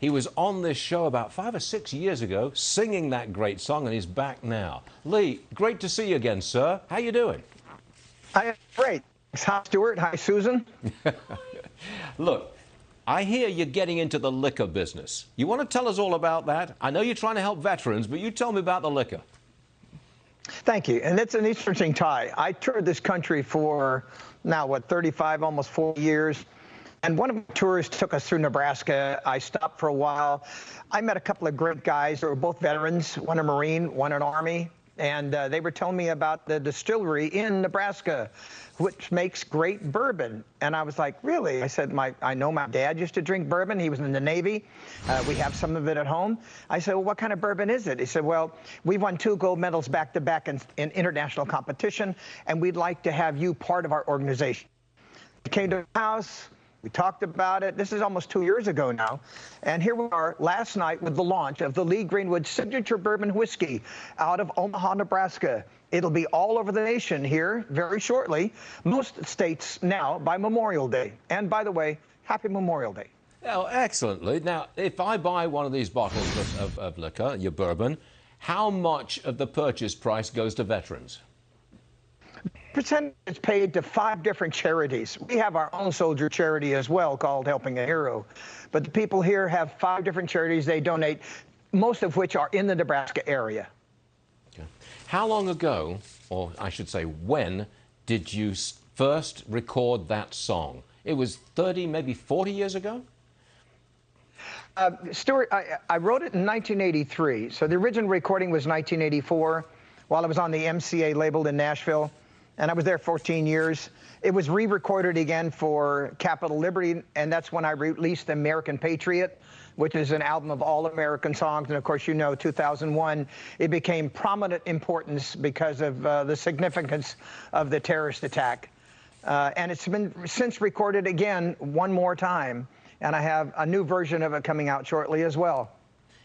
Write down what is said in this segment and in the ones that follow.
He was on this show about 5 or 6 years ago, singing that great song, and he's back now. Lee, great to see you again, sir. How you doing? I am great. Hi, Stuart. Hi, Susan. Look, I hear you're getting into the liquor business. You want to tell us all about that? I know you're trying to help veterans, but you tell me about the liquor. Thank you. And it's an interesting tie. I toured this country for now, 35, almost 40 years. And one of my tours took us through Nebraska. I stopped for a while. I met a couple of great guys who were both veterans, one a Marine, one an Army. And they were telling me about the distillery in Nebraska, which makes great bourbon. And I was like, really? I said, I know my dad used to drink bourbon. He was in the Navy. We have some of it at home. I said, well, what kind of bourbon is it? He said, well, we won 2 gold medals back-to-back in international competition, and we'd like to have you part of our organization. He came to the house. We talked about it. This is almost 2 years ago now. And here we are last night with the launch of the Lee Greenwood Signature Bourbon Whiskey out of Omaha, Nebraska. It'll be all over the nation here very shortly. Most states now by Memorial Day. And by the way, happy Memorial Day. Oh, excellently. Now, if I buy one of these bottles of liquor, your bourbon, how much of the purchase price goes to veterans? Percentage is paid to 5 different charities. We have our own soldier charity as well called Helping a Hero. But the people here have 5 different charities they donate, most of which are in the Nebraska area. Okay. How long ago, or I should say when, did you first record that song? It was 30, maybe 40 years ago? Stuart, I wrote it in 1983. So the original recording was 1984 while I was on the MCA label in Nashville. And I was there 14 years. It was re-recorded again for Capitol Liberty, and that's when I released American Patriot, which is an album of all American songs. And of course, you know, 2001, it became prominent importance because of the significance of the terrorist attack. And it's been since recorded again one more time, and I have a new version of it coming out shortly as well.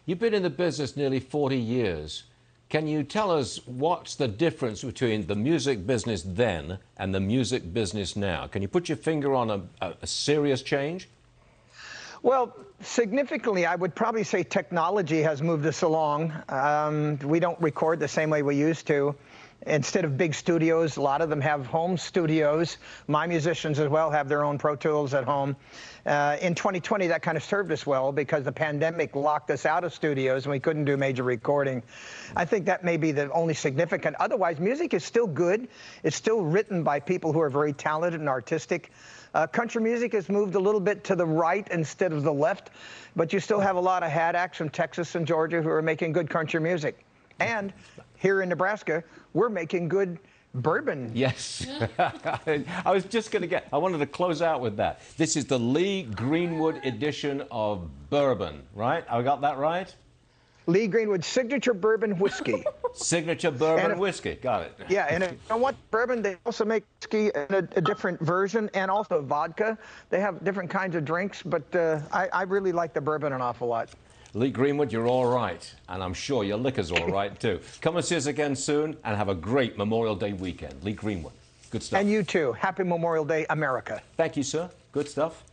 You've been in the business nearly 40 years. Can you tell us what's the difference between the music business then and the music business now? Can you put your finger on a serious change? Well, significantly, I would probably say technology has moved us along. We don't record the same way we used to. Instead of big studios, a lot of them have home studios. My musicians as well have their own Pro Tools at home. In 2020, that kind of served us well because the pandemic locked us out of studios and we couldn't do major recording. I think that may be the only significant. Otherwise, music is still good. It's still written by people who are very talented and artistic. Country music has moved a little bit to the right instead of the left, but you still have a lot of hat acts from Texas and Georgia who are making good country music. And here in Nebraska, we're making good bourbon. Yes. I was just going to I wanted to close out with that. This is the Lee Greenwood edition of Bourbon, right? I got that right? Lee Greenwood Signature Bourbon Whiskey. Signature Bourbon Whiskey. Got it. Yeah, and if you want bourbon, they also make whiskey in a different version and also vodka. They have different kinds of drinks, but I really like the bourbon an awful lot. Lee Greenwood, you're all right, and I'm sure your liquor's all right too. Come and see us again soon, and have a great Memorial Day weekend. Lee Greenwood, good stuff. And you too. Happy Memorial Day, America. Thank you, sir. Good stuff.